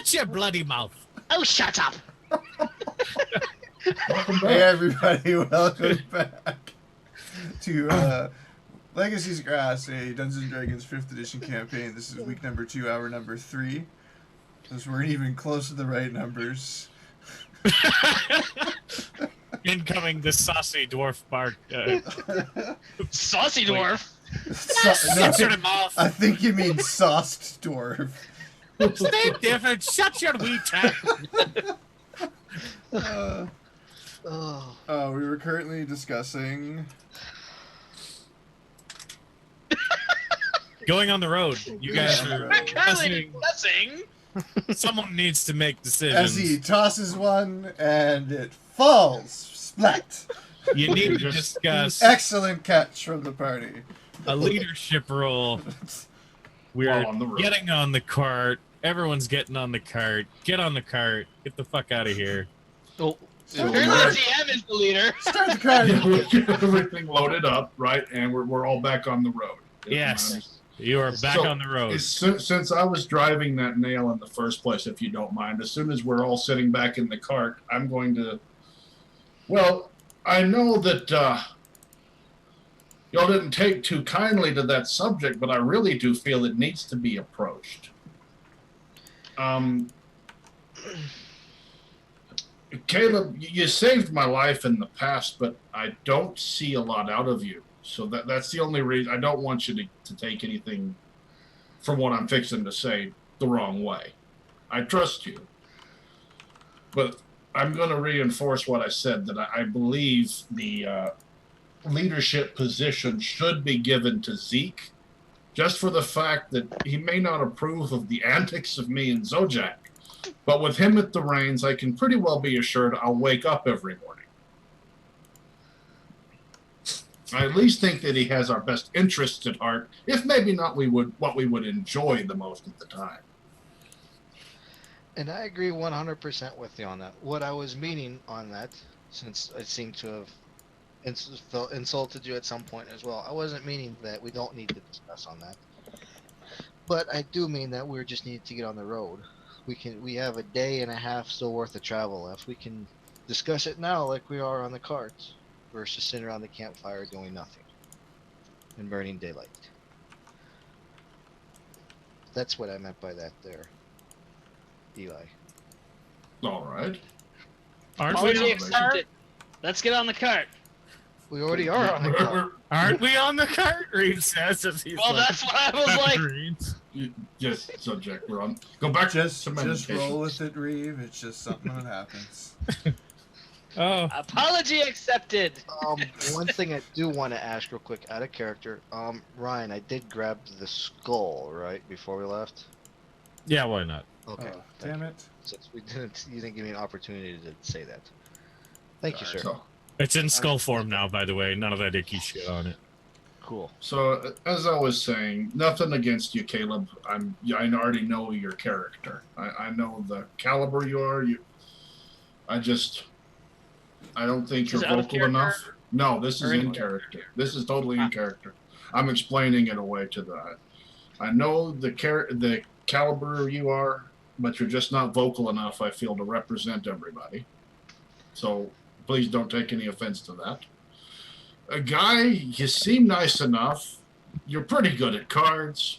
Shut your bloody mouth. Oh, shut up. Hey everybody, welcome back to Legacy's Grass, a Dungeons & Dragons 5th edition campaign. This is week number 2, hour number 3. Those weren't even close to the right numbers. Incoming the saucy dwarf bark. Saucy dwarf? Shut your mouth. I think you mean sauced dwarf. Stay different. Shut your wee trap. We were currently discussing Going on the road. You guys are Currently discussing. Someone needs to make as decisions. he tosses one and it falls. Splat. You need to discuss Excellent catch from the party. a leadership role. We're on the road. getting on the cart. Everyone's getting on the cart. Get on the cart. Get the fuck out of here. Oh, So apparently we're- the GM is the leader. Start the car. Everything loaded up, right? And we're all back on the road. Yes. You are back So, on the road. Since I was driving that nail in the first place, if you don't mind, as soon as we're all sitting back in the cart, I'm going to... Well, I know that y'all didn't take too kindly to that subject, but I really do feel it needs to be approached. Caleb, you saved my life in the past, but I don't see a lot out of you. So that's the only reason. I don't want you to take anything from what I'm fixing to say the wrong way. I trust you. But I'm going to reinforce what I said, that I believe the leadership position should be given to Zeke, just for the fact that he may not approve of the antics of me and Zojak. But with him at the reins, I can pretty well be assured I'll wake up every morning. I at least think that he has our best interests at heart, if maybe not what we would enjoy the most at the time. And I agree 100% with you on that. What I was meaning on that, since I seem to have insulted you at some point as well, I wasn't meaning that we don't need to discuss on that. But I do mean that we just need to get on the road. We have a day and a half still worth of travel left. We can discuss it now like we are on the carts, versus sitting around the campfire doing nothing and burning daylight. That's what I meant by that there, Eli. All right. Aren't we Apology on the accepted. cart? Let's get on the cart. We already are on the cart. Aren't we on the cart? Reed says as he's Well, like, that's what I was like. Reeds. Yes, subject. We're on. Go back Just to meditation. roll with it, Reeve. It's just something that happens. Oh, Apology accepted. One thing I do want to ask real quick, out of character. Ryan, I did grab the skull right before we left. yeah, why not? Okay. Oh, damn it. Since you didn't give me an opportunity to say that. Thank you, sir. So, It's in skull form now, by the way. None of that icky shit on it. Cool. so as I was saying, nothing against you, Caleb. I already know your character. I know the caliber you are. I don't think Is you're it out of vocal character? enough. No, this is Or in in character. This is totally in character. I'm explaining it away to that. I know the caliber you are, but you're just not vocal enough, I feel, to represent everybody. So please don't take any offense to that. A guy, you seem nice enough. You're pretty good at cards,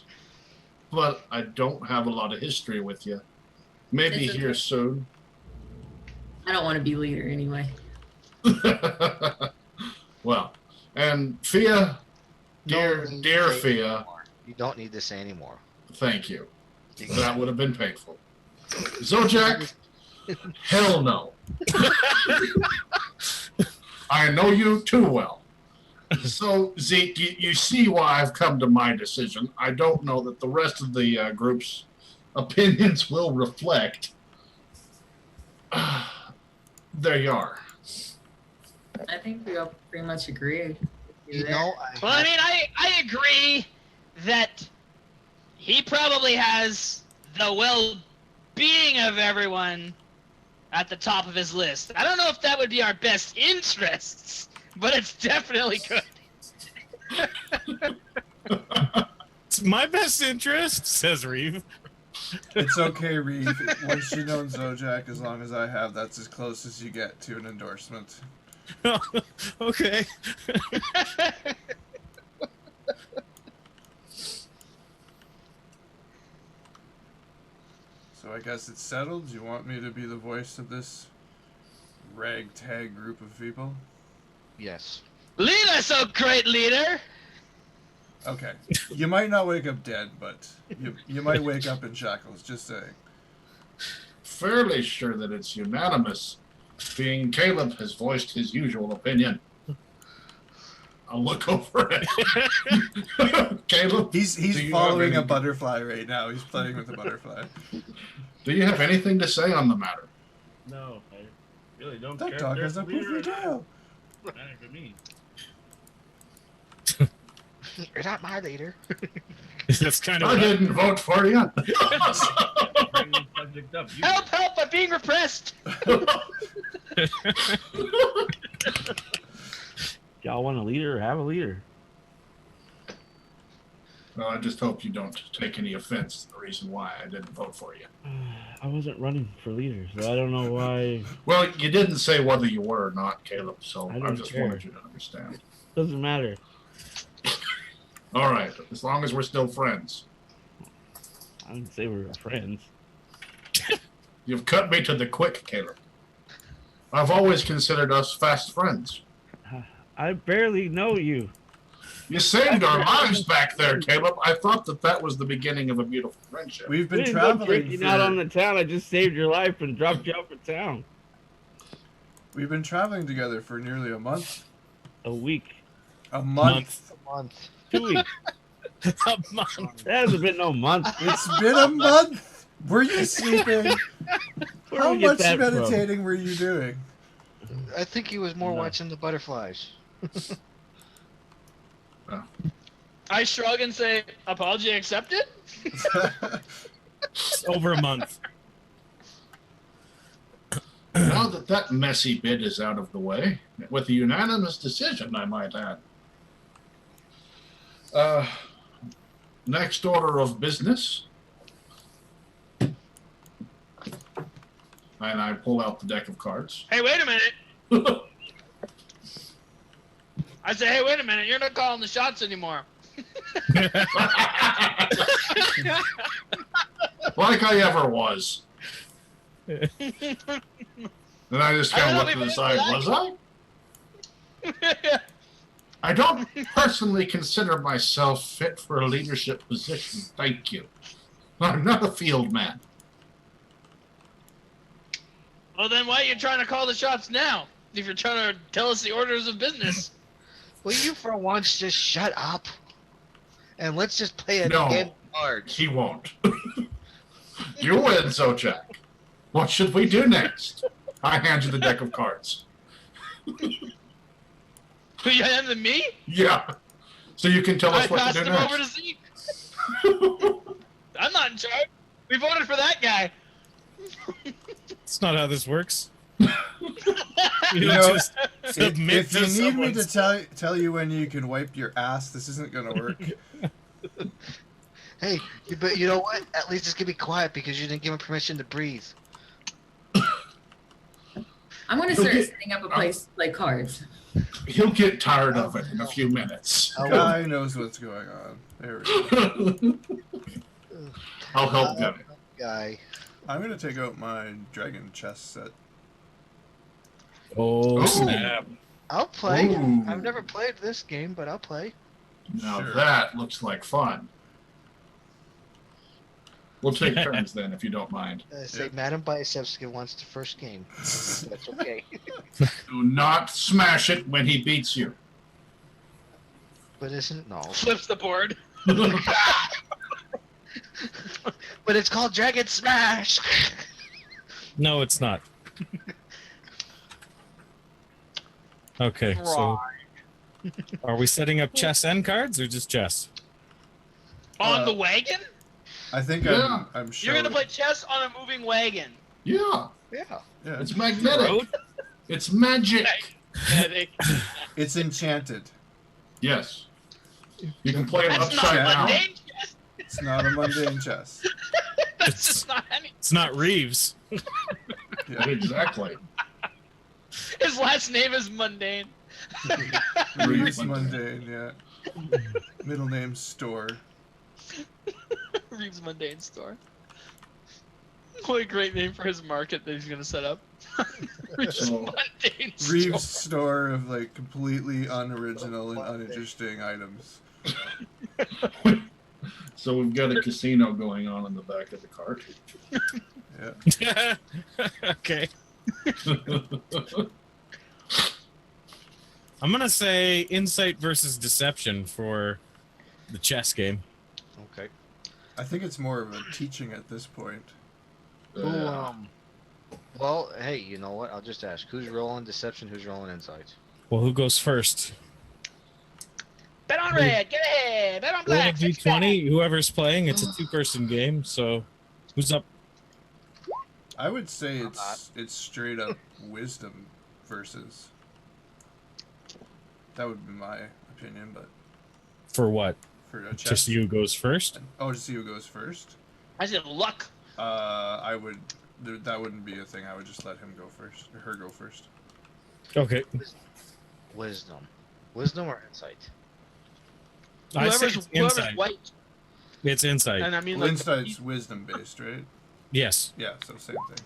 but I don't have a lot of history with you. Maybe It's okay. here soon. I don't want to be leader anyway. Well, and Fia, dear No, dear say Fia, anymore. You don't need to say anymore. thank you. That would have been painful. Zojak, hell no. I know you too well. So, Zeke, you see why I've come to my decision. I don't know that the rest of the group's opinions will reflect. There you are. I think we all pretty much agree. You know, Well, I mean, I agree that he probably has the well-being of everyone at the top of his list. I don't know if that would be our best interests, but it's definitely good. It's my best interest, says Reeve. It's okay, Reeve. Once you know Zojak, as long as I have, that's as close as you get to an endorsement. Okay. So I guess it's settled. Do you want me to be the voice of this ragtag group of people? Yes. Lead us, oh great leader! Okay. You might not wake up dead, but you might wake up in shackles, just saying. Fairly sure that it's unanimous, being Caleb has voiced his usual opinion. I'll look over it. Caleb? He's following a butterfly right now. He's playing with a butterfly. Do you have anything to say on the matter? No, I really don't That care. dog if has a there's leader poofy or not. tail. Not for me. You're not my leader. That's kind of I didn't vote for you. Bring the subject up. You Help, help, I'm being repressed! Y'all want a leader or have a leader? Well, I just hope you don't take any offense to the reason why I didn't vote for you. I wasn't running for leader, so I don't know why. Well, you didn't say whether you were or not, Caleb, so I I don't just care. wanted you to understand. Doesn't matter. All right, as long as we're still friends. I didn't say we were friends. You've cut me to the quick, Caleb. I've always considered us fast friends. I barely know you. You saved our lives back there, Caleb. I thought that was the beginning of a beautiful friendship. We've We been didn't go traveling drinking out on for the town. I just saved your life and dropped you off at town. we've been traveling together for nearly a month. A week. A month. A month. 2 weeks. a month. That hasn't been no month. It's been a month. Were you sleeping? Where How do we get much that from? meditating were you doing? I think he was more No. watching the butterflies. I shrug and say, apology accepted? It's over a month. Now that messy bit is out of the way, with a unanimous decision, I might add. Next order of business. And I pull out the deck of cards. Hey, wait a minute! I say, hey, wait a minute, you're not calling the shots anymore. Like I ever was. And I just kind of looked to the side. Was I? I don't personally consider myself fit for a leadership position. Thank you. I'm not a field man. Well, then why are you trying to call the shots now? If you're trying to tell us the orders of business. Will you for once just shut up? And let's just play a No. game of cards. He won't. You win, Zojak. What should we do next? I hand you the deck of cards. Who you hand them me? Yeah. So you can tell I us what passed to do them over to next. Zeke. I'm not in charge. We voted for that guy. That's not how this works. You You know, just submit if to you need me to someone's- tell you when you can wipe your ass, this isn't gonna work. Hey, but you know what? At least it's gonna be quiet because you didn't give him permission to breathe. I'm gonna start Okay. setting up a place to play cards. He'll get tired of it in a few minutes. Guy knows what's going on. There we go. I'll help them. Guy. I'm gonna take out my dragon chess set. Oh, Ooh. snap. I'll play. Ooh. I've never played this game, but I'll play. Now Sure. that looks like fun. We'll take turns then, if you don't mind. Say Yep. Madam Bicepska wants the first game. That's okay. Do not smash it when he beats you. But isn't it? No. Flips the board. But it's called Dragon Smash! No, it's not. Okay, so are we setting up chess and cards or just chess? On Uh, the wagon? I think Yeah. I'm You're gonna showing- play chess on a moving wagon. Yeah, Yeah. Yeah, it's magnetic. It's magic. it's enchanted. Yes. You can play it That's upside not down. mundane chess. It's not a mundane chess. That's just not any. It's not Reeves. Yeah. Exactly. His last name is Mundane. Reeves Mundane, yeah. Middle name Store. Reeves Mundane Store. What a great name for his market that he's gonna set up. Reeves So- Mundane Reeves Store. Store of like completely unoriginal and uninteresting items. So we've got a casino going on in the back of the cart. Yeah. Okay. I'm gonna say insight versus deception for the chess game. Okay. I think it's more of a teaching at this point. Well, hey, you know what? I'll just ask. Who's rolling deception? Who's rolling insight? Well, who goes first? Bet on red. Get ahead. Bet on Roll a black. take it d20. Whoever's playing, it's a two-person game. So, who's up? I would say it's straight up wisdom versus. That would be my opinion, but For what? for a To chess. see who goes first? Oh, to see who goes first. back. I said luck. I would. That wouldn't be a thing. I would just let him go first, or her go first. Okay. Wisdom. Wisdom or insight? I say Whoever's, it's whoever's insight. white. It's insight. And I mean, Well, like, insight's wisdom based, right? Yes. Yeah, so same thing.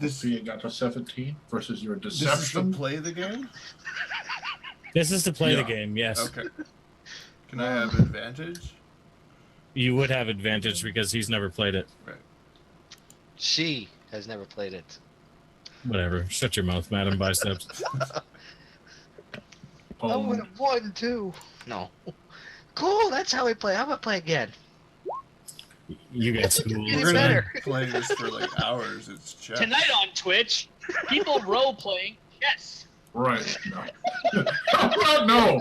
So you got a 17 versus your This is to deception. play the game. This is to play the Yeah. game. Yes. Okay. Can I have advantage? You would have advantage because he's never played it. She has never played it. Whatever. Shut your mouth, Madam Biceps. I would have won too. No. Cool, that's how we play. How about play again? You got school. Get it We're better. gonna be playing this for like hours. It's chess. tonight on Twitch, people role playing chess. Right. No. No.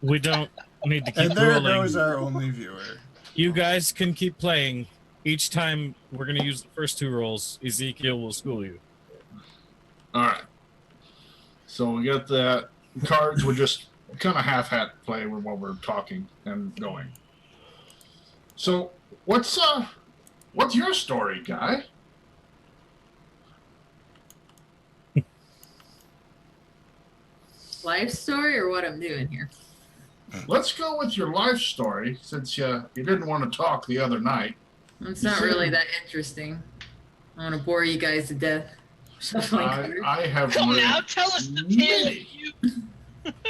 We don't need to keep And there rolling. goes our only viewer. You guys can keep playing. Each time we're going to use the first two rolls, Ezekiel will school you. All right. So we got that. Cards were just kind of half-hat play while we're talking and going. So what's your story, guy? Life story or what I'm doing here? Let's go with your life story, since you didn't want to talk the other night. It's not really that interesting. I want to bore you guys to death. Shuffling cards. I have Come read now, tell us the tale of many, you.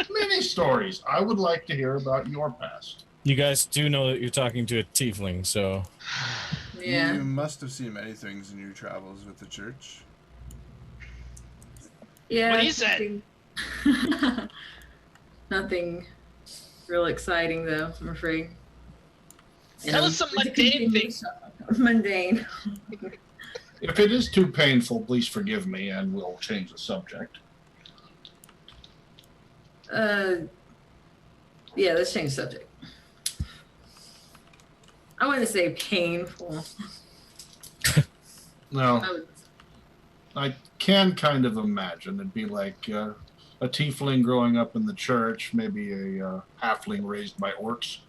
many stories. I would like to hear about your past. You guys do know that you're talking to a tiefling, so Yeah. You must have seen many things in your travels with the church. Yeah. What he said. Nothing, nothing real exciting though, I'm afraid. Tell us some mundane things. Mundane. If it is too painful, please forgive me, and we'll change the subject. Yeah, let's change the subject. I wouldn't say painful. No, I would, I can kind of imagine it'd be like a tiefling growing up in the church, maybe a halfling raised by orcs.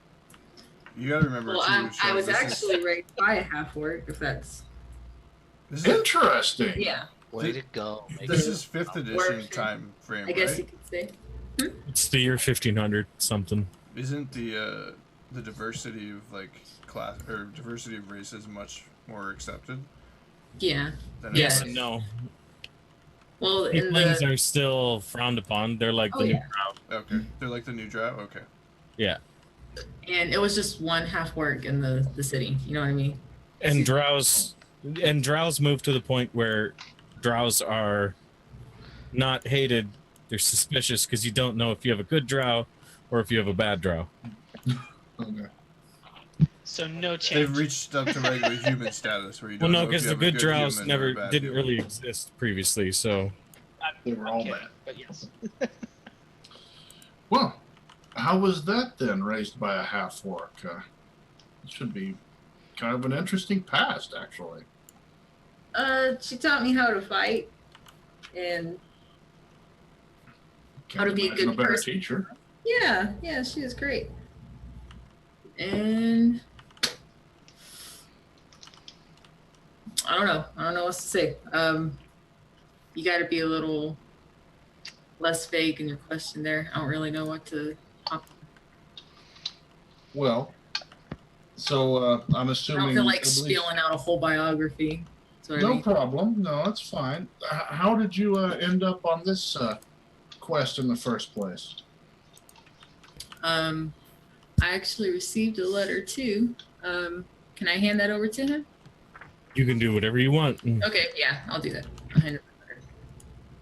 You gotta remember well, too. I Sean, was this is- actually raised by a half orc, if that's This is, Interesting. yeah. Way to go. this is 5th edition Worship. time frame, I guess right? you could say. it's the year 1500 something. Isn't the diversity of like class or diversity of races much more accepted Yeah. than Yes it and is? no. Well, in Tieflings the are still frowned upon. They're like Oh, the new yeah. Drow. Okay, they're like the new Drow. Okay, Yeah. and it was just one half orc in the city. You know what I mean? And drows move to the point where drows are not hated, they're suspicious because you don't know if you have a good drow or if you have a bad drow. Okay. So no change. they've reached up to regular human status where you Well, don't no, know if because you the have a good drows human or a never bad didn't human. really exist previously. So They were all Okay, bad. but yes. Well, how was that then, raised by a half orc? It should be kind of an interesting past, actually. She taught me how to fight and Can't How to be a imagine good a better person. teacher. Yeah, she was great. And I don't know what to say. You got to be a little less vague in your question there. I don't really know what to talk. Well, so I'm I assuming. don't feel like at least- spilling out a whole biography. That's what I No mean. problem. No, it's fine. How did you end up on this quest in the first place? I actually received a letter too. Can I hand that over to him? You can do whatever you want. Okay, yeah, I'll do that. I'll hand it the letter.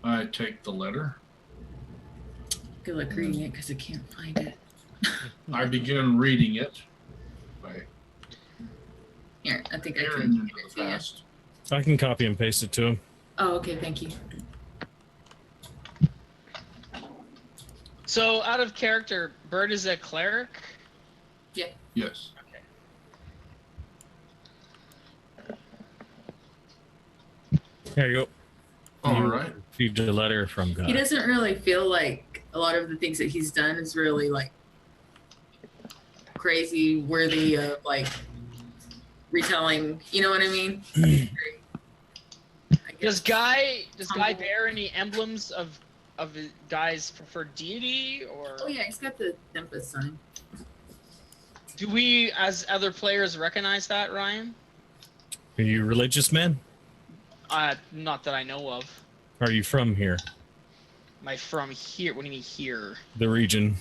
I take the letter. Good luck reading it because I can't find it. I begin reading it. By Here, I think I peering can into give it the to you. past. I can copy and paste it to him. Oh, okay, thank you. So, out of character, Bird is a cleric? Yes. There you go. All You right. Received a letter from God. He doesn't really feel like a lot of the things that he's done is really like crazy worthy of like retelling. You know what I mean? I Does guess. Guy bear any emblems of his Guy's preferred deity, or Oh yeah, he's got the Tempest sign. do we, as other players, recognize that, Ryan? Are you religious, man? Not that I know of. Are you from here? Am I from here? What do you mean here? The region.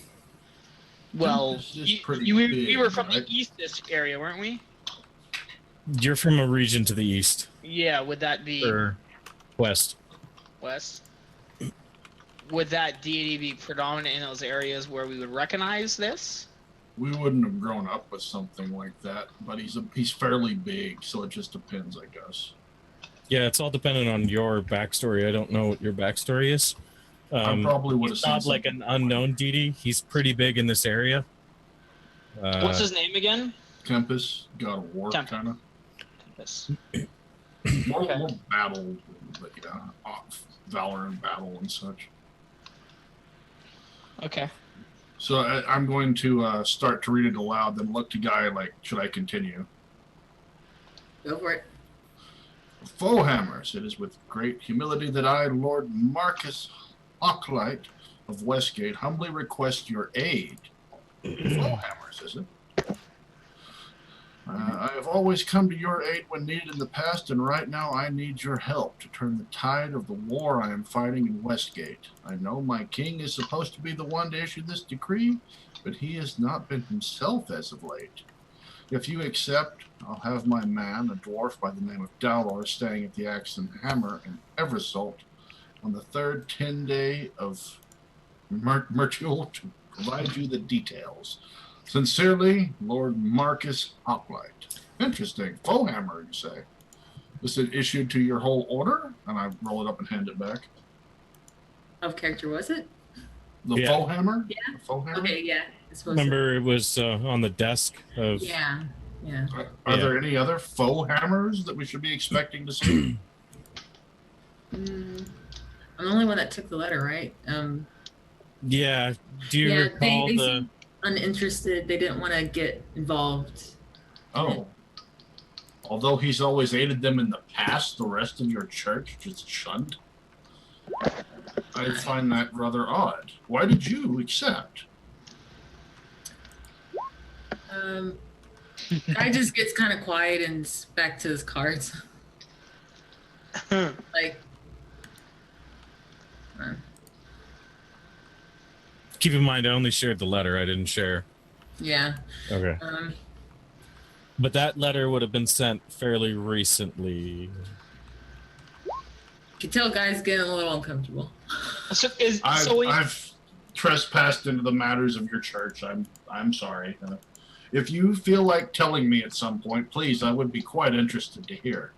Well, This is pretty we big, were from right? the east-ish area, weren't we? You're from a region to the east. Yeah, would that be Or west. west? Would that deity be predominant in those areas where we would recognize this? We wouldn't have grown up with something like that, but he's fairly big, so it just depends, I guess. Yeah, it's all dependent on your backstory. I don't know what your backstory is. I probably would have He's seen not like an something unknown deity. He's pretty big in this area. What's his name again? Tempest, God of War, Tempest. kind of. This. More battle, but yeah, valor and battle and such. Okay. So I'm going to start to read it aloud, then look to Guy like, should I continue? Go for it. Foe hammers, it is with great humility that I, Lord Marcus Hawklight of Westgate, humbly request your aid. Foe hammers, is it? I have always come to your aid when needed in the past, and right now I need your help to turn the tide of the war I am fighting in Westgate. I know my king is supposed to be the one to issue this decree, but he has not been himself as of late. If you accept, I'll have my man, a dwarf by the name of Dalor, staying at the Axe and Hammer in Eversalt on the third 10-day of Mertial to provide you the details. Sincerely, Lord Marcus Hoplite. Interesting. Foe hammer, you say? This is issued to your whole order? And I roll it up and hand it back. Of character was it? The Yeah. foe hammer? Yeah. The foe hammer? Okay, yeah. It's supposed Remember, it was on the desk of. to. Yeah. Are there any other foe hammers that we should be expecting to see? I'm the only one that took the letter, right? Yeah. Do you yeah, recall they the? seemed uninterested. They didn't want to get involved. Oh. Although he's always aided them in the past, the rest of your church just shunned? I find that rather odd. Why did you accept? Guy just gets kind of quiet and back to his cards. Like, Keep in mind, I only shared the letter. I didn't share. yeah. Okay. But that letter would have been sent fairly recently. You can tell Guy's getting a little uncomfortable. So I've trespassed into the matters of your church. I'm sorry. If you feel like telling me at some point, please, I would be quite interested to hear.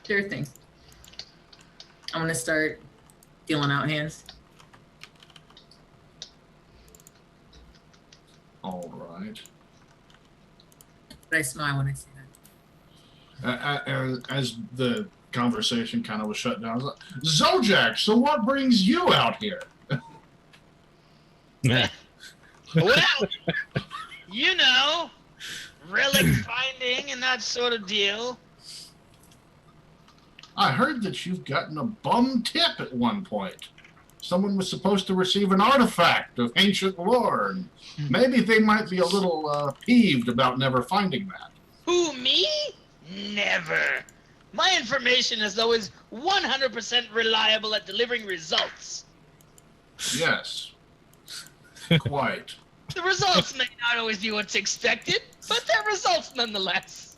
Sure thing. I'm gonna start dealing out hands. All right. But I smile when I say that. As the conversation kind of was shut down, I was like, Zojak, so what brings you out here? Well, you know, relic finding and that sort of deal. I heard that you've gotten a bum tip at one point. Someone was supposed to receive an artifact of ancient lore, and maybe they might be a little peeved about never finding that. Who, me? Never. My information is always 100% reliable at delivering results. Yes. Quite. The results may not always be what's expected, but they're results nonetheless.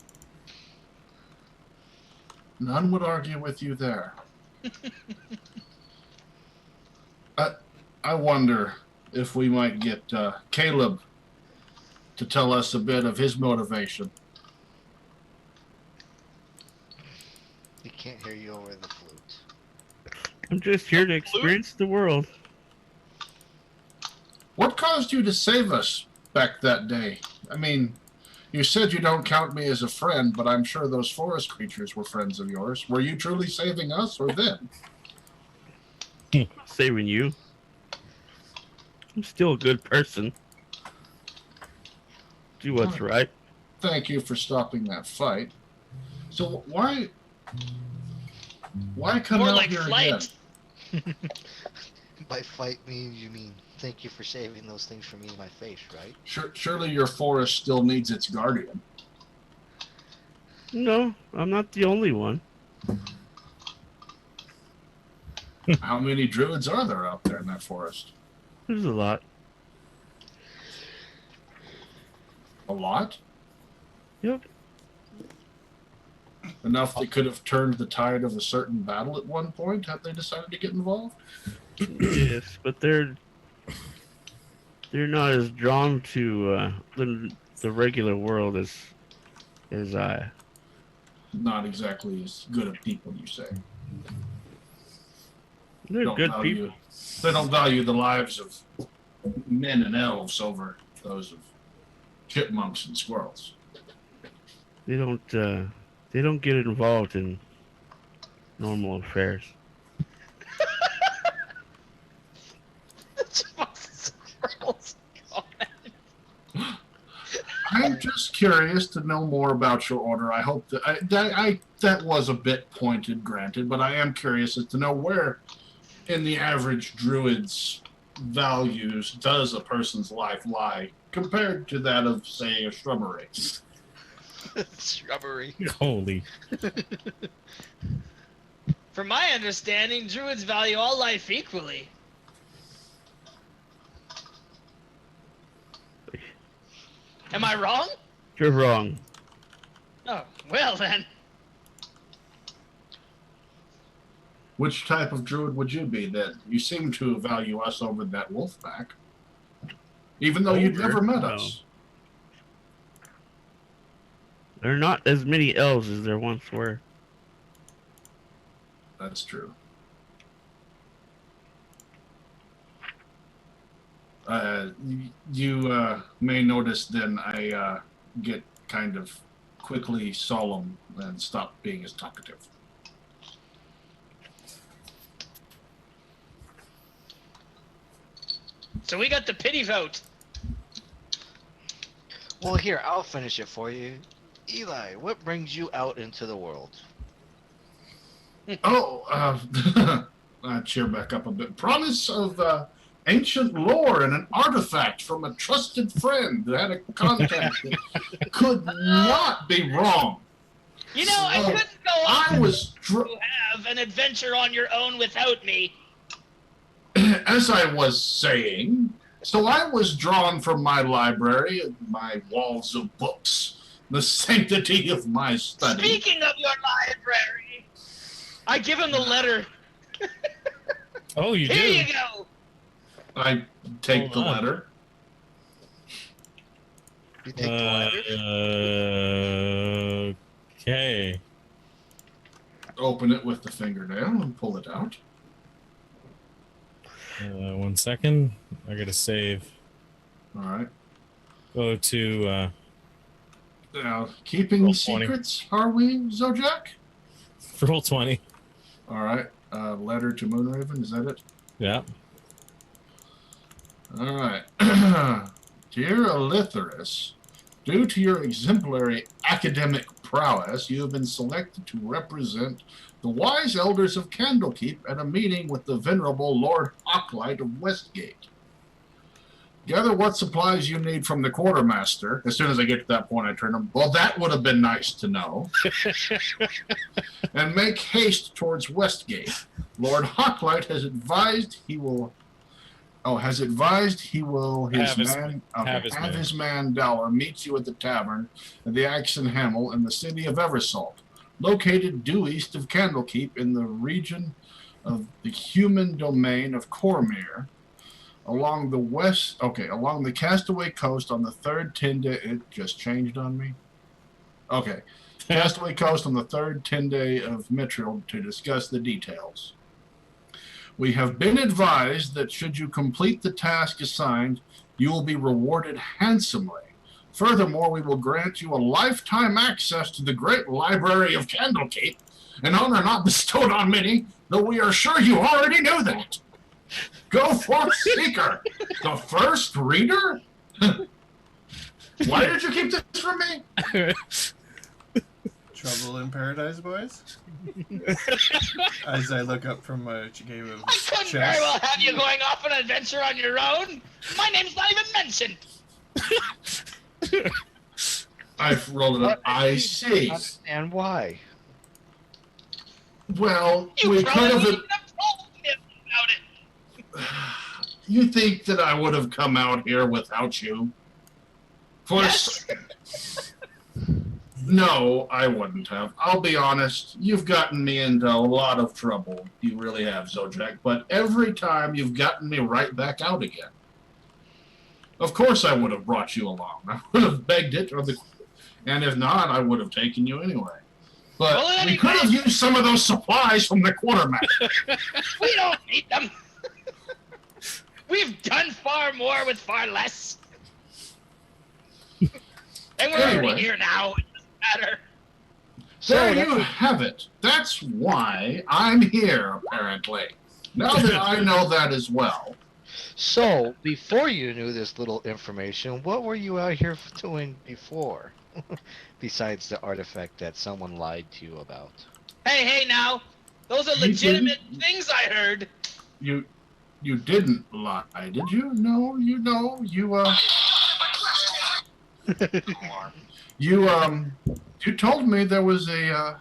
None would argue with you there. I wonder if we might get Caleb to tell us a bit of his motivation. He can't hear you over the flute. I'm just here to experience the world. What caused you to save us back that day? I mean, you said you don't count me as a friend, but I'm sure those forest creatures were friends of yours. Were you truly saving us or them? Saving you. I'm still a good person. Do what's right. Thank you for stopping that fight. So why come More out like here flight. again? By fight means you mean thank you for saving those things from me in my face, right? Surely your forest still needs its guardian. No, I'm not the only one. How many druids are there out there in that forest? There's a lot. A lot? Yep. Enough that could have turned the tide of a certain battle at one point had they decided to get involved? Yes, but they're not as drawn to the regular world as I. Not exactly as good of people, you say. They're Don't good value- people. They don't value the lives of men and elves over those of chipmunks and squirrels. They don't get involved in normal affairs. I'm just curious to know more about your order. I hope that that was a bit pointed, granted, but I am curious as to know where in the average druid's values does a person's life lie compared to that of, say, a shrubbery. Shrubbery. Holy. From my understanding, druids value all life equally. Am I wrong? You're wrong. Oh, well then. Which type of druid would you be then? You seem to value us over that wolfpack. Even though you'd never met us. There are not as many elves as there once were. That's true. You may notice then I get kind of quickly solemn and stop being as talkative. So we got the pity vote. Well, here, I'll finish it for you. Eli, what brings you out into the world? I cheer back up a bit. Promise of ancient lore and an artifact from a trusted friend that had a contact that could not be wrong. You know, I couldn't go I on was to have an adventure on your own without me. as I was saying, so I was drawn from my library and my walls of books, the sanctity of my study. Speaking of your library, I give him the letter. Oh, you Here do? you go. I take Hold the on. letter. You take the letter? Okay. Open it with the fingernail and pull it out. 1 second. I gotta save. All right. Go to Now, keeping Roll 20. secrets, are we, Zojak? roll 20. All right. Letter to Moonraven, is that it? Yeah. All right. Dear Elithores, due to your exemplary academic prowess, you have been selected to represent the wise elders of Candlekeep at a meeting with the venerable Lord Hawklight of Westgate. Gather what supplies you need from the quartermaster. As soon as I get to that point, I turn them. Well, that would have been nice to know. And make haste towards Westgate. Lord Hawklight has advised he will. Oh, has advised he will his man Dower meets you at the tavern at the Axe and Hamel in the city of Eversalt, located due east of Candlekeep in the region of the human domain of Cormyr, along the Castaway Coast on the third 10 day. It just changed on me. Okay, Castaway Coast on the third 10 day of Mithril to discuss the details. We have been advised that should you complete the task assigned, you will be rewarded handsomely. Furthermore, we will grant you a lifetime access to the great library of Candlekeep, an honor not bestowed on many, though we are sure you already knew that. Go forth, seeker, the first reader? Why did you keep this from me? Trouble in Paradise, boys? As I look up from my game of I couldn't very chess. well have you going off on an adventure on your own. My name's not even mentioned. I've rolled it up. I see. And why? Well, You we probably could wouldn't have. have told him about it. You think that I would have come out here without you? For Yes. No, I wouldn't have. I'll be honest. You've gotten me into a lot of trouble. You really have, Zojak. But every time you've gotten me right back out again. Of course I would have brought you along. I would have begged it, and if not, I would have taken you anyway. But Well, we anyway. could have used some of those supplies from the quartermaster. We don't need them. We've done far more with far less. And we're Anyway. already here now. It doesn't matter. There you have it. That's why I'm here, apparently. Now that I know that as well. So, before you knew this little information, what were you out here doing before? Besides the artifact that someone lied to you about. Hey, now. Those are You legitimate things I heard. You didn't lie, did you? No, you you told me there was a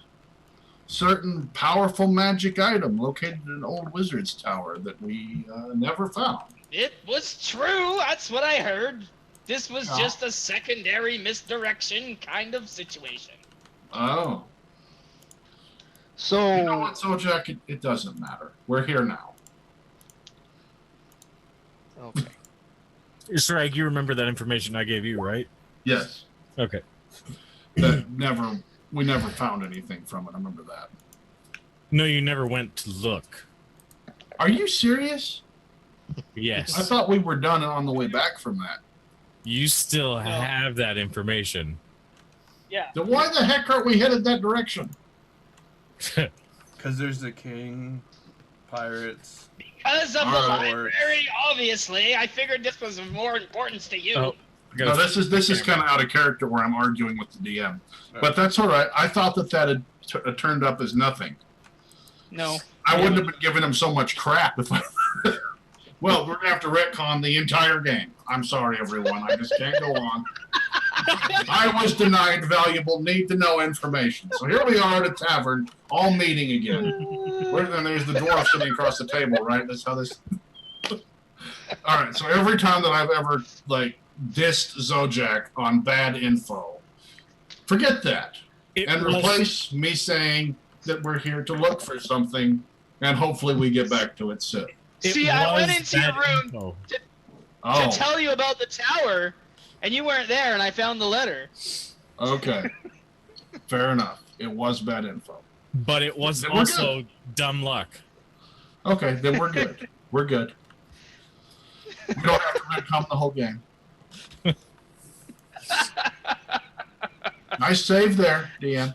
certain powerful magic item located in an old wizard's tower that we never found. It was true. That's what I heard. This was Oh. just a secondary misdirection kind of situation. Oh. So, You know what, Zojak? It doesn't matter. We're here now. okay. Shrag, you remember that information I gave you, right? Yes. Okay. We never found anything from it. I remember that. No, you never went to look. Are you serious? Yes. I thought we were done on the way back from that. You still have that information. Yeah. Then why the heck aren't we headed that direction? Because there's the king, pirates. Because of the Alright. library, obviously. I figured this was of more importance to you. Oh. No, this is kind of out of character where I'm arguing with the DM. But that's all right. I thought that had turned up as nothing. No. I wouldn't have been giving him so much crap if I... Well, we're going to have to retcon the entire game. I'm sorry, everyone. I just can't go on. I was denied valuable need-to-know information. So here we are at a tavern, all meeting again. And there's the dwarf sitting across the table, right? That's how this... All right, so every time that I've ever, dissed Zojak on bad info, forget that. And replace me saying that we're here to look for something, and hopefully we get back to it soon. See, I went into your room Oh, to tell you about the tower, and you weren't there, and I found the letter. okay. Fair enough. It was bad info. But it was Then we're also dumb luck. Okay, then we're good. We're good. We don't have to retcon the whole game. Nice save there, Deanne.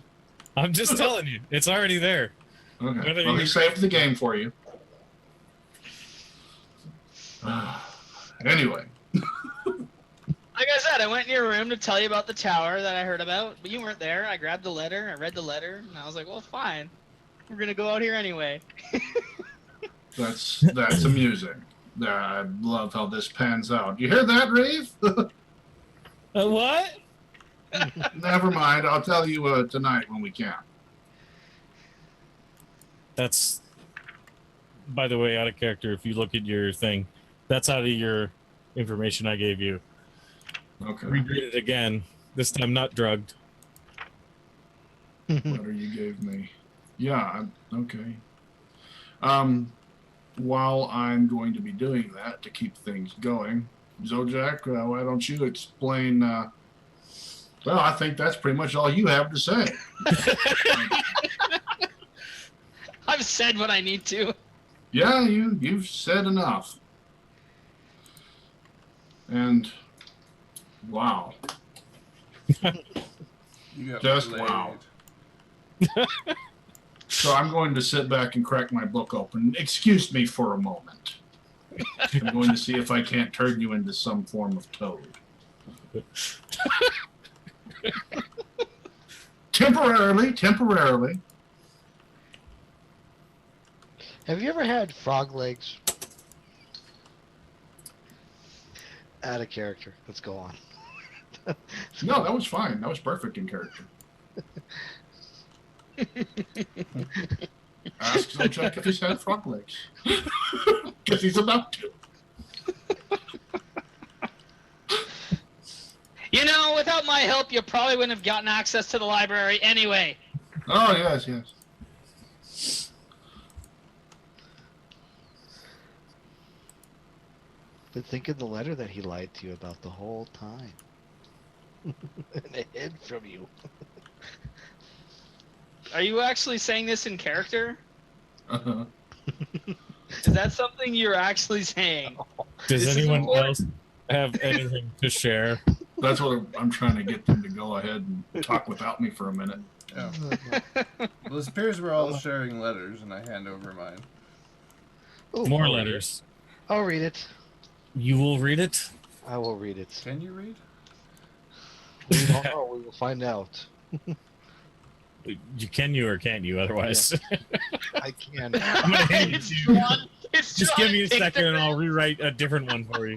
I'm just telling you, it's already there. Okay. Whether Let me you- save the game for you. Anyway. I went in your room to tell you about the tower that I heard about, but you weren't there. I grabbed the letter, I read the letter, and I was like, well, fine. We're gonna go out here anyway. That's amusing. I love how this pans out. You hear that, Reeve? What? Never mind. I'll tell you tonight when we can. That's, by the way, out of character. If you look at your thing, that's out of your information I gave you. Okay. Reread it again. This time not drugged. Letter you gave me. Yeah. Okay. While I'm going to be doing that to keep things going, Zojak, why don't you explain? Well, I think that's pretty much all you have to say. I've said what I need to. Yeah, you've said enough. And wow. You got Just played. wow. So I'm going to sit back and crack my book open. Excuse me for a moment. I'm going to see if I can't turn you into some form of toad. Temporarily. Have you ever had frog legs? Out of character. Let's go on. No, that was fine. That was perfect in character. Ask Zojak if he's had frog legs. Because he's about to. You know, without my help, you probably wouldn't have gotten access to the library anyway. Oh, yes. But think of the letter that he lied to you about the whole time. And it hid from you. Are you actually saying this in character? Uh-huh. Is that something you're actually saying? Does This is anyone important. else have anything to share? That's what I'm trying to get them to go ahead and talk without me for a minute. Oh. Well, it appears we're all sharing letters, and I hand over mine. Oh, More I'll read letters. it. I'll read it. You will read it? I will read it. Can you read? We don't know. We will find out. You can you or can't you? Otherwise, I can. I'm gonna hand it It's to you. drawn- it's Just drawn give me a in picture. second and I'll rewrite a different one for you.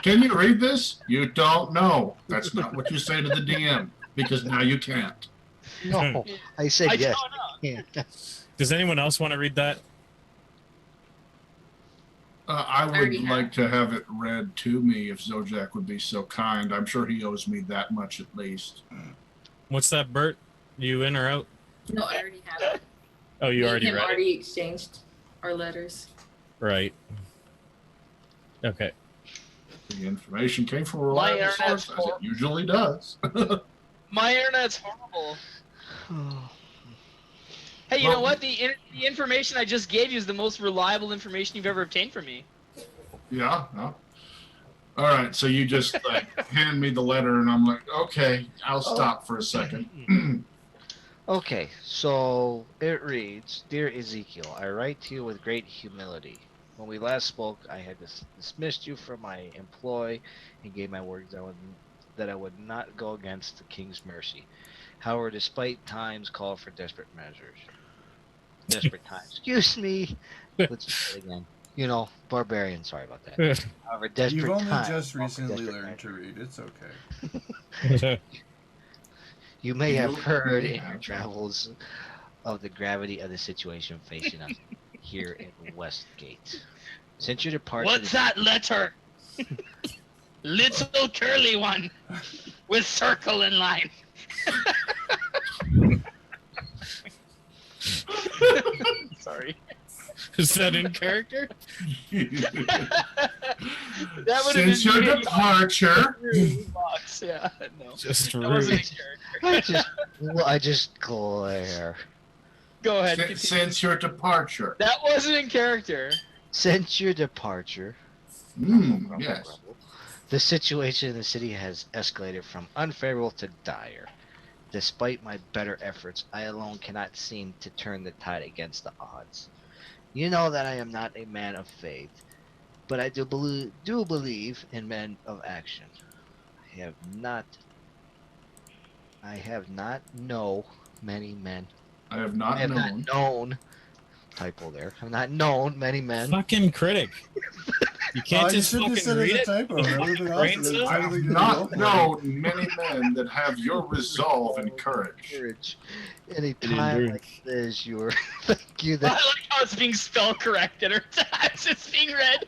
Can you read this? You don't know. That's not what you say to the DM, because now you can't. No, I said I yes. don't know. Yeah. Does anyone else want to read that? I would already have. like to have it read to me if Zojak would be so kind. I'm sure he owes me that much at least. What's that, Bert? You in or out? No, I already have it. Oh, you Me and already him read it. already exchanged our letters. Right. Okay. The information came from a My reliable internet's source, as it usually does. My internet's horrible. Hey, you know what? The information I just gave you is the most reliable information you've ever obtained from me. Yeah. All right. So you just hand me the letter, and I'm like, okay, I'll stop for a second. Okay, so it reads, Dear Ezekiel, I write to you with great humility. When we last spoke, I had dismissed you from my employ and gave my word that I would not go against the king's mercy. However, despite times call for desperate measures. Desperate times. Excuse me. Let's try it again. You know, Barbarian, sorry about that. However, desperate You've only times just call for recently desperate learned to measures. read. It's okay. You may have You heard may in your have. travels of the gravity of the situation facing us here in Westgate. Since your departure, What's that letter? Little curly one with circle in line. Sorry. Is that in character? That would have Since your been departure, box. Yeah, no. Just That wasn't rude. in character. I just glare. Go ahead. since, Continue. since your departure. That wasn't in character. Since your departure, Yes. the situation in the city has escalated from unfavorable to dire. Despite my better efforts, I alone cannot seem to turn the tide against the odds. You know that I am not a man of faith, but I do believe in men of action. I have not know many men. I have I not have known. not known. Typo there. I've not known many men. Fucking critic. You can't You just shouldn't have fucking said read it's a it. typo. That would have been Brain awesome. cell? I have Totally not good. known many men that have your resolve and courage. Courage. Any time like this, you were. Thank you. I like how it's being spell corrected or as it's being read.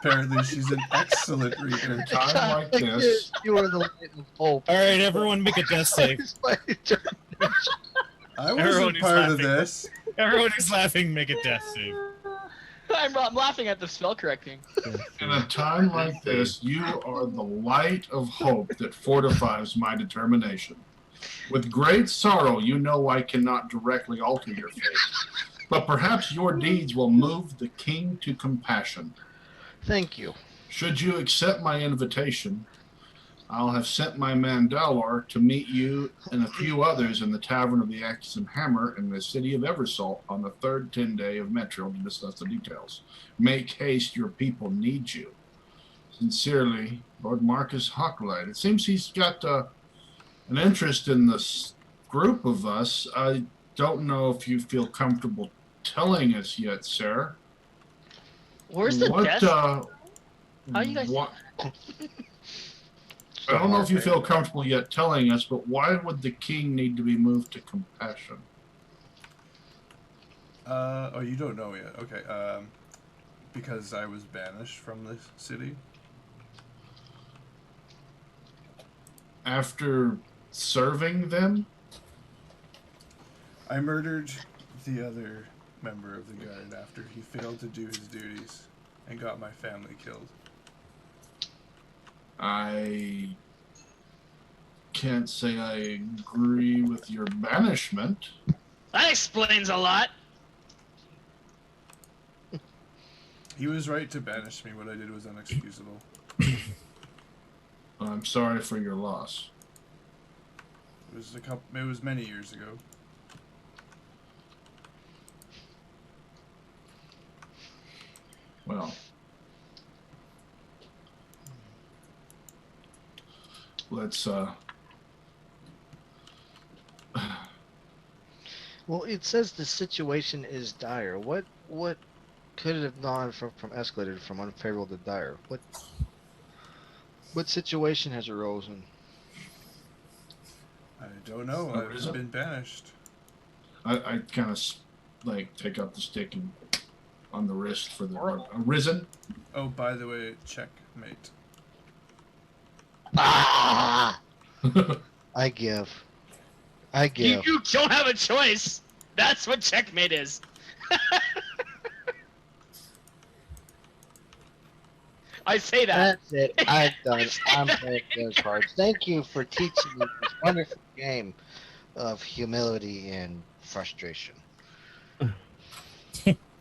Apparently, she's an excellent reader. Time like this. You are the light of hope. All right, everyone, make a death save. It's my turn. I Everyone wasn't is part of laughing. this. Everyone who's laughing, make a death save. I'm laughing at the spell correcting. In a time like this, you are the light of hope that fortifies my determination. With great sorrow, you know I cannot directly alter your fate, but perhaps your deeds will move the king to compassion. Thank you. Should you accept my invitation, I'll have sent my man Dalor to meet you and a few others in the Tavern of the Axe and Hammer in the city of Eversalt on the third 10-day of Metro to discuss the details. Make haste, your people need you. Sincerely, Lord Marcus Hawklight. It seems he's got an interest in this group of us. I don't know if you feel comfortable telling us yet, sir. Where's the desk? How you guys? What, I don't know if you feel comfortable yet telling us, but why would the king need to be moved to compassion? Oh, you don't know yet. Okay. Because I was banished from the city. After serving them? I murdered the other member of the guard after he failed to do his duties and got my family killed. I can't say I agree with your banishment. That explains a lot. He was right to banish me. What I did was unexcusable. I'm sorry for your loss. It was many years ago. Well, let's Well, it says the situation is dire. What could it have gone from escalated from unfavorable to dire? What situation has arisen? I don't know. Oh, I've is it? been banished. I kind of like take out the stick and on the wrist for the arisen. Oh, by the way, checkmate. Ah! I give. You don't have a choice. That's what checkmate is. I say that. That's it. I've done. I'm playing those cards. Thank you for teaching me this wonderful game of humility and frustration.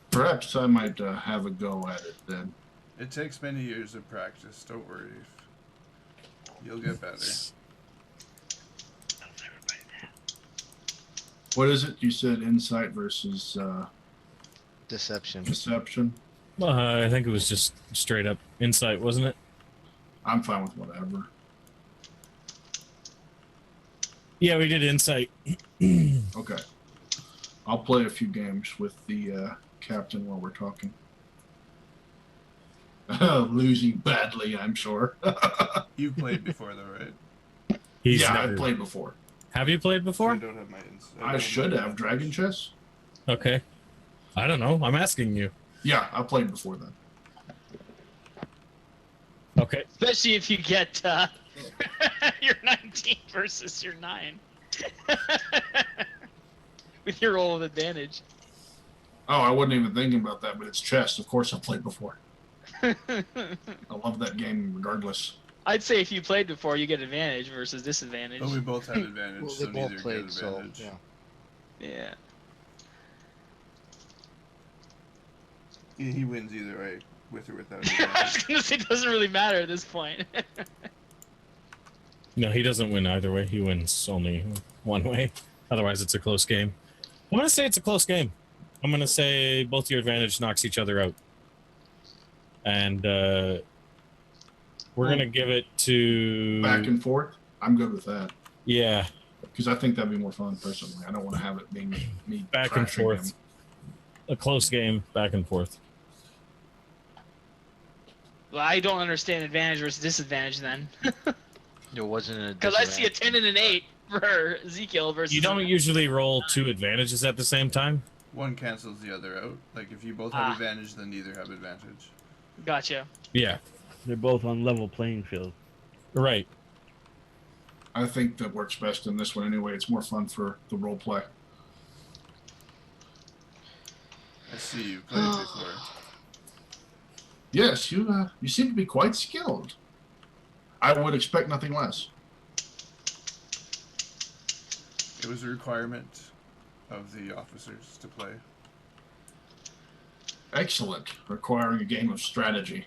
Perhaps I might have a go at it then. It takes many years of practice. Don't worry. You'll get better. What is it? You said insight versus Deception. deception? I think it was just straight up insight, wasn't it? I'm fine with whatever. Yeah, we did insight. Okay. I'll play a few games with the captain while we're talking. Losing badly, I'm sure. You've played before, though, right? He's yeah, never... I've played before. Have you played I before? don't have my insight. I should have. Dragon Chess? Okay. I don't know. I'm asking you. Yeah, I played before then. Okay. Especially if you get your 19 versus your 9. With your roll of advantage. Oh, I wasn't even thinking about that, but it's chess. Of course I played before. I love that game regardless. I'd say if you played before, you get advantage versus disadvantage. But we both have advantage, Well, so they neither both played, get so advantage. yeah. Yeah. He wins either way, with or without I was advantage. gonna say it doesn't really matter at this point. No, he doesn't win either way. He wins only one way. Otherwise, it's a close game. I'm going to say it's a close game. I'm going to say both your advantage knocks each other out. And We're gonna give it to Back and forth. I'm good with that. Yeah, Because I think that'd be more fun personally. I don't want to have it being me back and trashing forth. him. A close game, back and forth. Well, I don't understand advantage versus disadvantage then. There wasn't a Because I see a 10 and an 8 for Ezekiel versus. You don't usually roll 2 advantages at the same time. One cancels the other out. Like if you both have advantage, then neither have advantage. Gotcha. Yeah, They're both on level playing field. right. I think that works best in this one anyway. It's more fun for the role play. I see you've played before. Yes, you seem to be quite skilled. I would expect nothing less. It was a requirement of the officers to play. Excellent. Requiring a game of strategy.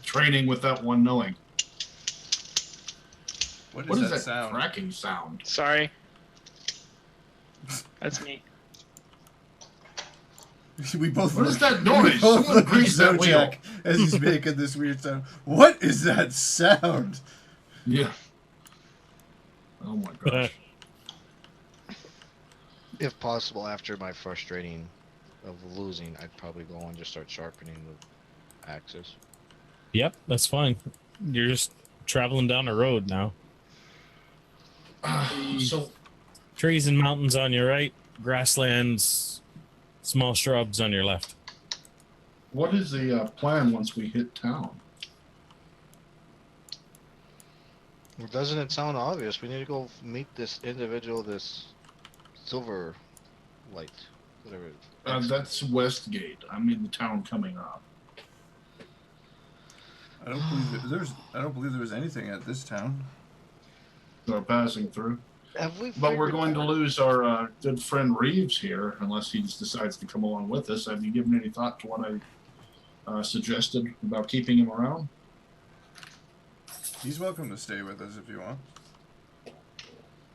Training without one knowing. What is that sound? cracking sound? Sorry. That's me. We both What look, is that we noise? both Someone look at grease that wheel. Zojak as he's making this weird sound. What is that sound? Yeah. Oh my gosh. If possible, after my frustrating of losing, I'd probably go and just start sharpening the axes. Yep, that's fine. You're just traveling down a road now. So Trees and mountains on your right, grasslands, small shrubs on your left. what is the plan once we hit town? Well, doesn't it sound obvious? We need to go meet this individual, this silver light, whatever. That's Westgate. I mean the town coming up. I don't believe there was anything at this town. They're passing through. Have we But we're figured going to out- lose our good friend Reeves here, unless he just decides to come along with us. Have you given any thought to what I suggested about keeping him around? He's welcome to stay with us if you want.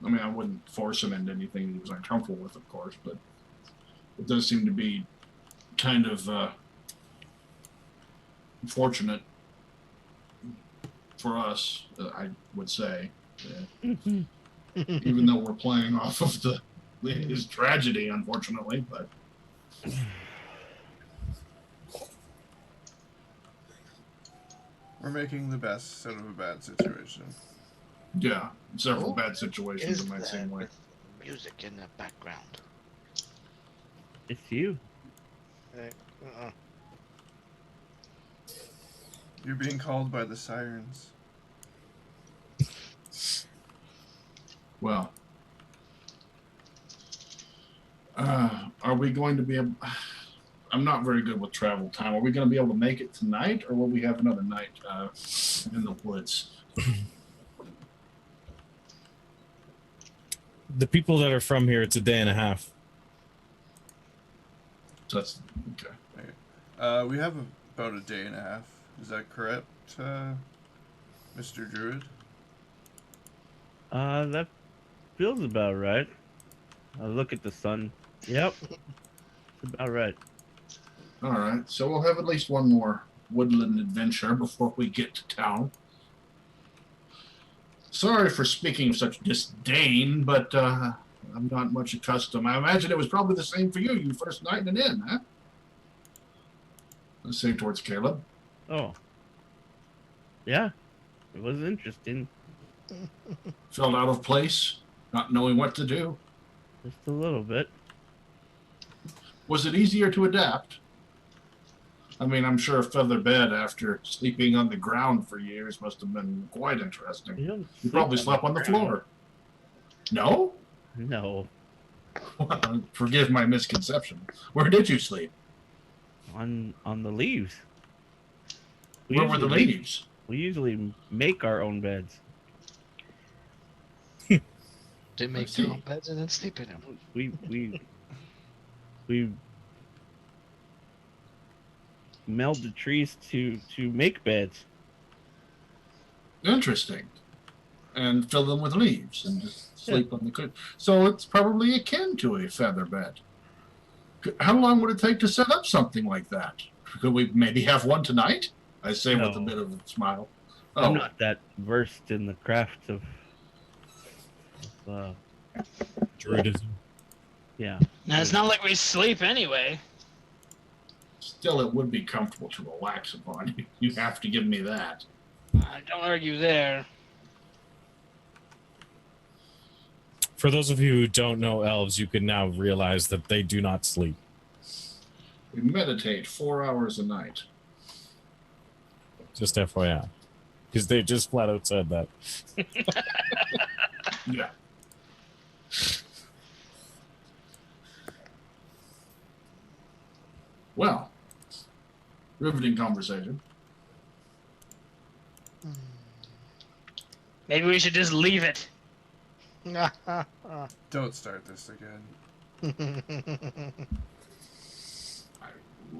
I mean, I wouldn't force him into anything he was uncomfortable with, of course, but it does seem to be kind of unfortunate for us, I would say. Even though we're playing off of his tragedy, unfortunately, but We're making the best out of a bad situation. yeah, several Who bad situations in my that same way. with music in the background? It's you. Uh-uh. You're being called by the sirens. Well, are we going to be able... I'm not very good with travel time. Are we going to be able to make it tonight, or will we have another night in the woods? The people that are from here, it's a day and a half. So that's okay. We have about a day and a half. Is that correct, Mr. Druid? That feels about right. I look at the sun. Yep. It's about right. All right, so we'll have at least one more woodland adventure before we get to town. Sorry for speaking of such disdain, but I'm not much accustomed. I imagine it was probably the same for you, first night in an inn, huh? Let's say towards Caleb. Oh. Yeah. It was interesting. Felt out of place, not knowing what to do. Just a little bit. Was it easier to adapt? I mean, I'm sure a feather bed after sleeping on the ground for years must have been quite interesting. You don't You probably sleep slept on the floor. No? No. Forgive my misconception. Where did you sleep? On the leaves. Where were the usually- leaves? We usually make our own beds. They make see. their own beds and then sleep in them. We meld the trees to make beds. Interesting. And fill them with leaves and just sleep on the cushion. So it's probably akin to a feather bed. How long would it take to set up something like that? Could we maybe have one tonight? I say with a No. bit of a smile. Oh, I'm not that versed in the craft of Druidism. yeah. Now, it's not like we sleep anyway. still, it would be comfortable to relax upon. You have to give me that. Don't argue there. For those of you who don't know elves, you can now realize that they do not sleep. We meditate 4 hours a night. Just FYI. Because they just flat out said that. Yeah. Well, riveting conversation. Maybe we should just leave it. Don't start this again. I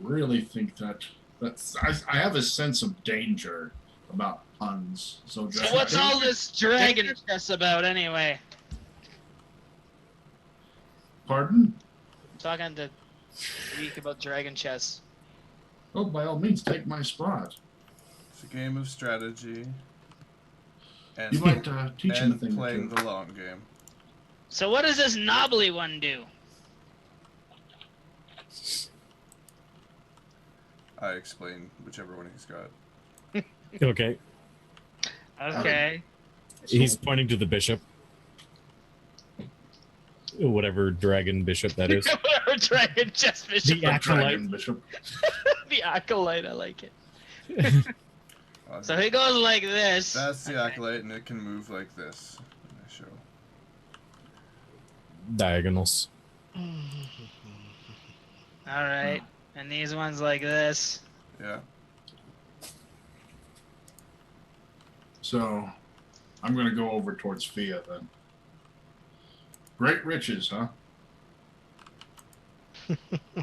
really think that's. I have a sense of danger about puns. So So what's all this dragon chess about anyway? Pardon? Talking to Week about dragon chess. Oh, by all means, take my spot. It's a game of strategy. And, You might teach him a and thing or playing two. the long game. So what does this knobbly one do? I explain whichever one he's got. Okay. Okay. He's pointing to the bishop. Whatever dragon bishop that is. Whatever dragon chess bishop. The acolyte. Dragon Bishop. The acolyte, I like it. Uh, So he goes like this. That's the Okay. acolyte, and it can move like this. I show. Diagonals. Alright. And these ones like this. Yeah. So, I'm going to go over towards Fia then. Great riches, huh?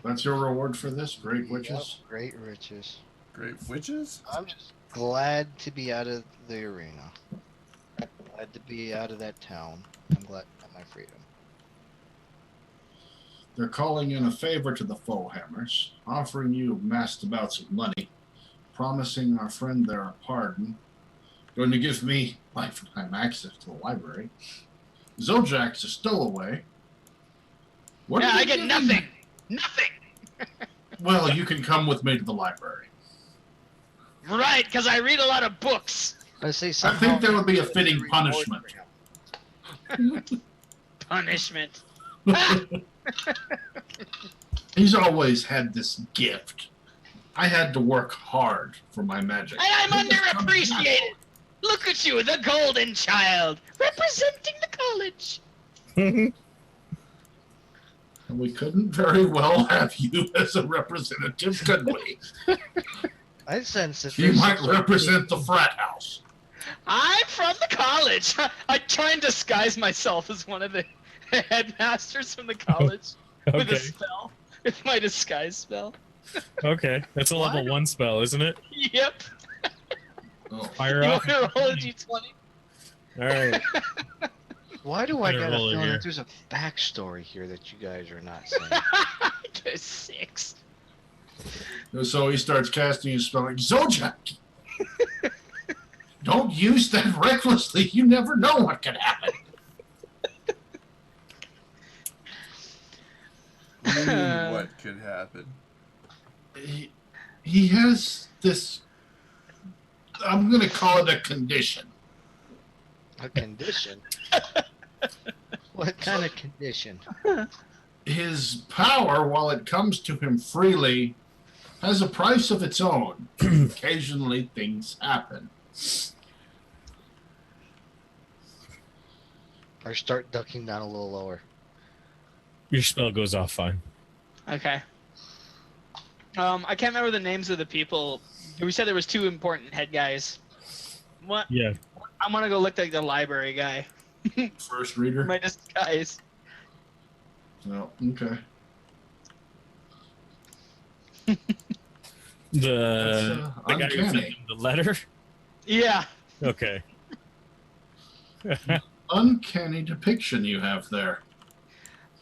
That's your reward for this? Great riches? Yep, great riches. Great witches? I'm just glad to be out of the arena. Glad to be out of that town. I'm glad to have my freedom. They're calling in a favor to the Foehammers, offering you massed amounts of money, promising our friend there a pardon, going to give me lifetime access to the library. Zojak's a stowaway. What Yeah, are they I get giving nothing. me? Nothing. Well, you can come with me to the library. Right, because I read a lot of books. I say I somehow think there would be a fitting punishment. Punishment. He's always had this gift. I had to work hard for my magic. And I'm It just comes underappreciated. natural. Look at you, the golden child, representing the college. And we couldn't very well have you as a representative, could we? I sense that You there's might some sort of- represent the frat house. I'm from the college. I try and disguise myself as one of the headmasters from the college with Okay. a spell, with my disguise spell. Okay. That's a level 1 spell, isn't it? Yep. Oh, Fire You off. want to roll a d20? Alright. Why do I Better got a roll it feeling here. that there's a backstory here that you guys are not saying? There's 6. so he starts casting his spell like, Zojak! Don't use that recklessly. You never know what could happen. What do you mean, what could happen? He has this, I'm going to call it a condition. A condition? What kind of condition? His power, while it comes to him freely, has a price of its own. Occasionally things happen. Or start ducking down a little lower. Your spell goes off fine. Okay. I can't remember the names of the people. We said there was 2 important head guys. What? Yeah. I'm gonna go look like the library guy. First reader? My disguise. No, okay. The guy who sent uncanny. him the letter? Yeah. Okay. Uncanny depiction you have there.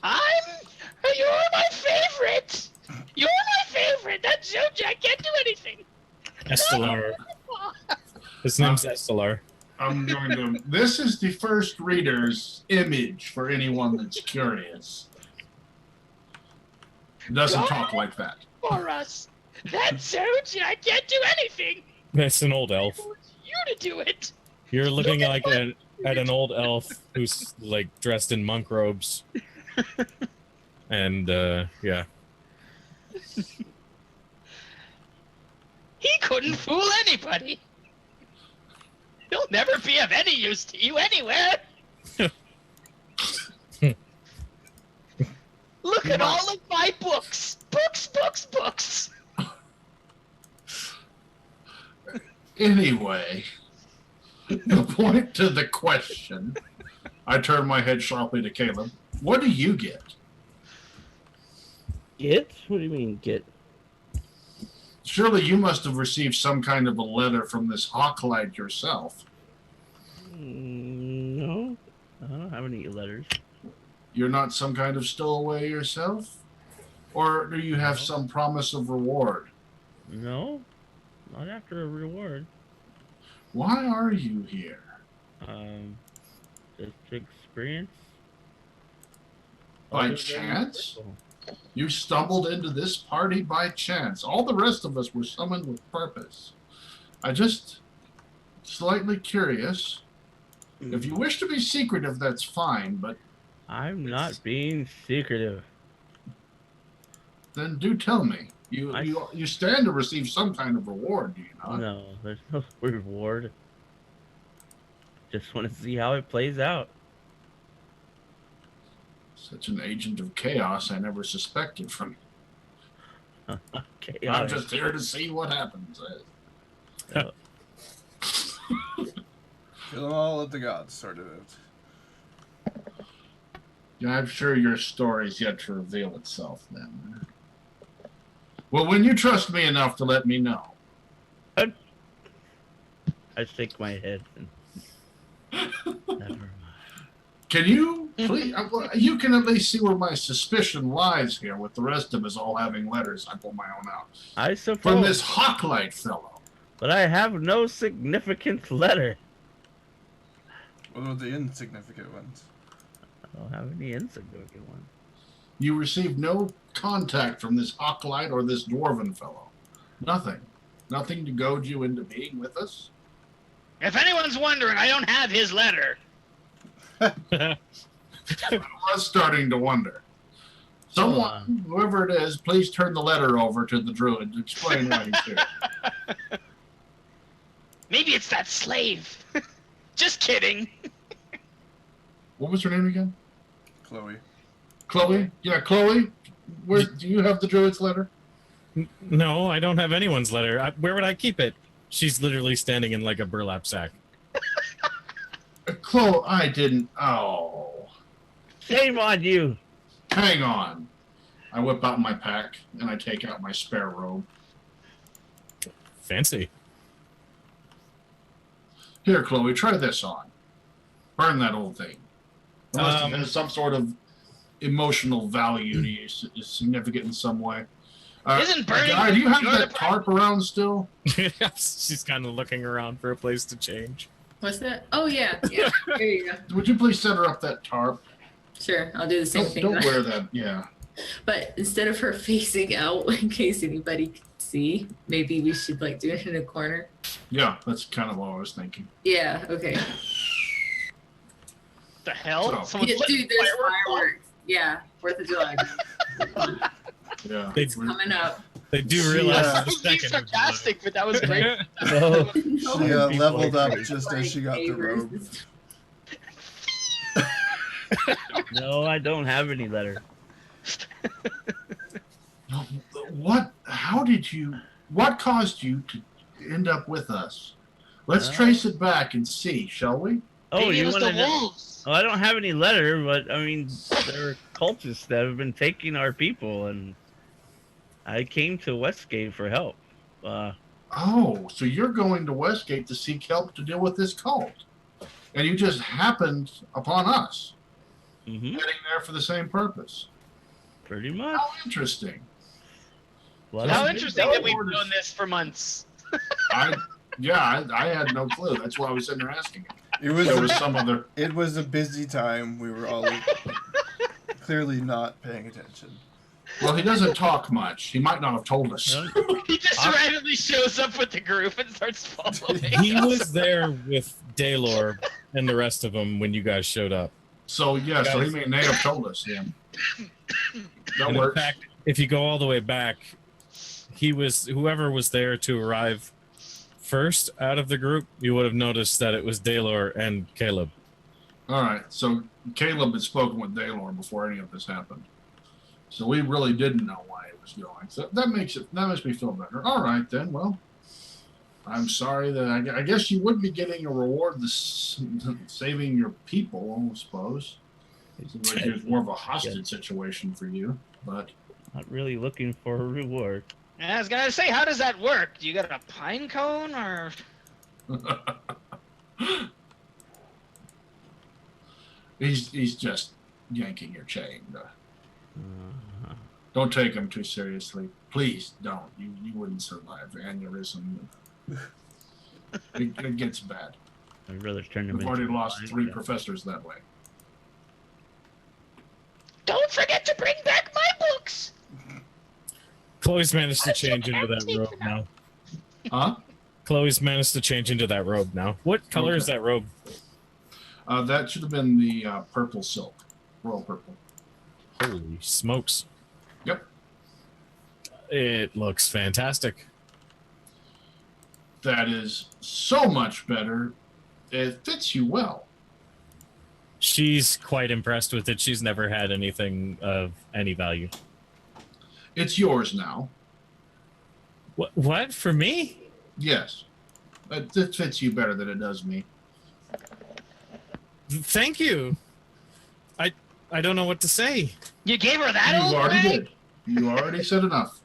You're my favorite. You're my favorite. That Zojak can't do anything. Estelar. His name's Estelar. I'm going to. This is the first reader's image for anyone that's curious. It doesn't talk like that. For us. That's Zojak can't do anything. That's an old elf. You to do it. You're looking like at an old elf who's like dressed in monk robes. And yeah. He couldn't fool anybody. He'll never be of any use to you anywhere. Look at all of my books. Books. Anyway, the point to the question, I turn my head sharply to Caleb. What do you get? Get? What do you mean, get? Surely you must have received some kind of a letter from this Hawklight yourself. No. I don't have any letters. You're not some kind of stowaway yourself? Or do you have some promise of reward? No. Not after a reward. Why are you here? Just experience. By Other than chance? people. You stumbled into this party by chance. All the rest of us were summoned with purpose. I just slightly curious. If you wish to be secretive, that's fine, but I'm not being secretive. then do tell me. You stand to receive some kind of reward, do you not? No, there's no reward. Just want to see how it plays out. Such an agent of chaos I never suspected from you. Okay, I'm just here to see what happens. Kill them all, let the gods sort of it. Yeah, I'm sure your story's yet to reveal itself then. Well, when you trust me enough to let me know. I shake my head and never mind. Can you please? You can at least see where my suspicion lies here, with the rest of us all having letters. I pull my own out. I suppose. From this Hawklight fellow. But I have no significant letter. What about the insignificant ones? I don't have any insignificant ones. You received no contact from this Hawklight or this Dwarven fellow. Nothing. Nothing to goad you into being with us? If anyone's wondering, I don't have his letter. I was starting to wonder. Someone, whoever it is, please turn the letter over to the Druid to explain why he's here. Maybe it's that slave. Just kidding. What was her name again? Chloe. Chloe? Yeah, Chloe. Where do you have the Druid's letter? No, I don't have anyone's letter. Where would I keep it? She's literally standing in like a burlap sack. Chloe, I didn't. Oh. Shame on you. Hang on. I whip out my pack and I take out my spare robe. Fancy. Here, Chloe, try this on. Burn that old thing. Unless it has some sort of emotional value to you, is significant in some way. Isn't burning Guy, do you have your that tarp around still? She's kind of looking around for a place to change. What's that? Oh, yeah. Yeah. There you go. Would you please set her up that tarp? Sure. I'll do the same thing. Don't wear that. Yeah. But instead of her facing out in case anybody can see, maybe we should like do it in a corner. Yeah, that's kind of what I was thinking. Yeah. Okay. The hell? So- Someone's Yeah, lit dude, there's fireworks? fireworks. Yeah. 4th of July. Yeah. They, Coming up. they do realize Yeah. the I was being second. sarcastic, but that was great. No. She leveled up just as she got the robe. No, I don't have any letter. What? How did you? What caused you to end up with us? Let's trace it back and see, shall we? Oh, Maybe it you was want the to know? wolves. Oh, I don't have any letter, but I mean, there are cultists that have been taking our people, and I came to Westgate for help. Oh, so you're going to Westgate to seek help to deal with this cult, and you just happened upon us, Mm-hmm. heading there for the same purpose. Pretty much. How interesting. Well, How that's- interesting that we've known this for months. Yeah, I had no clue. That's why I was sitting there asking. It was There was some other. it was a busy time. We were all clearly not paying attention. Well, he doesn't talk much. He might not have told us. He just randomly shows up with the group and starts following. He was there with Daylor and the rest of them when you guys showed up. So yeah, so he may have told us. Yeah, that And in works. fact, if you go all the way back, whoever was there to arrive first out of the group, you would have noticed that it was Daylor and Caleb. All right, so Caleb had spoken with Daylor before any of this happened, so we really didn't know why it was going. So that makes me feel better. All right then. Well, I'm sorry that I guess you would be getting a reward saving your people, I suppose. Seems like it's more of a hostage situation for you, but Not really looking for a reward. I was gonna say, how does that work? Do you got a pine cone or? he's just yanking your chain. Don't take him too seriously. Please don't. You wouldn't survive aneurysm. It gets bad. I'd rather turn him We've into already a lost lion, 3 but- professors that way. Don't forget to bring back my books. Chloe's managed to change into that robe now. Huh? Chloe's managed to change into that robe now. What color is Okay. that robe? That should have been the purple silk. Royal purple. Holy smokes. Yep. It looks fantastic. That is so much better. It fits you well. She's quite impressed with it. She's never had anything of any value. It's yours now. What? For me? Yes. It fits you better than it does me. Thank you. I don't know what to say. You gave her that You old already rag? did. You already said enough.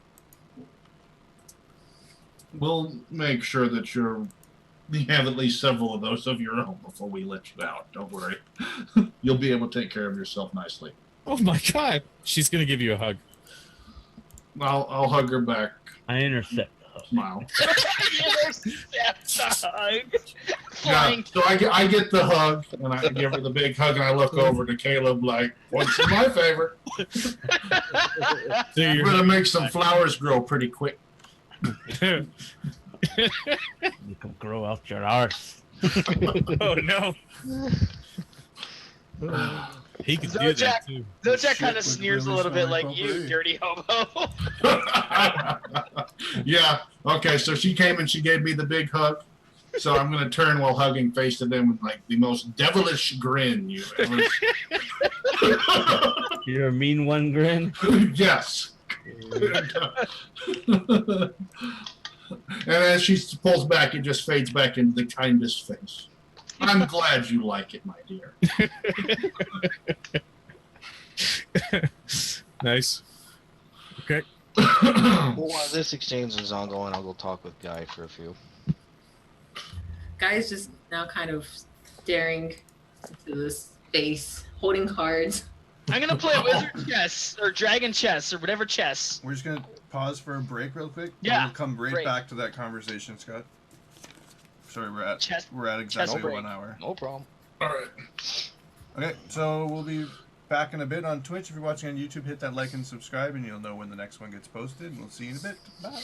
We'll make sure that you have at least several of those of your own before we let you out. Don't worry. You'll be able to take care of yourself nicely. Oh my god. She's gonna give you a hug. I'll hug her back. I intercept the hug. Smile. Flying. Yeah, so I get the hug, and I give her the big hug, and I look over to Caleb like, what's in my favor? So I'm you're going to make some flowers grow pretty quick. You can grow out your arse. oh no. He could do that too. Zojak Shit kind of was sneers really a little bit smelling like you, potpourri. dirty hobo. Yeah, okay, so she came and she gave me the big hug. So I'm going to turn while hugging face to them with like the most devilish grin you've ever You're a mean one, Grin. Yes. And as she pulls back, it just fades back into the kindest face. I'm glad you like it, my dear. Nice. Okay. Well, while this exchange is ongoing, I'll go talk with Guy for a few. Guy's just now kind of staring into the space, holding cards. I'm gonna play wizard chess or dragon chess or whatever chess. We're just gonna pause for a break real quick. Yeah, We'll come right break. back to that conversation, Scott. Sorry, we're at Chess- exactly break. 1 hour. No problem. All right. Okay, so we'll be back in a bit on Twitch. If you're watching on YouTube, hit that like and subscribe, and you'll know when the next one gets posted. And we'll see you in a bit. Bye.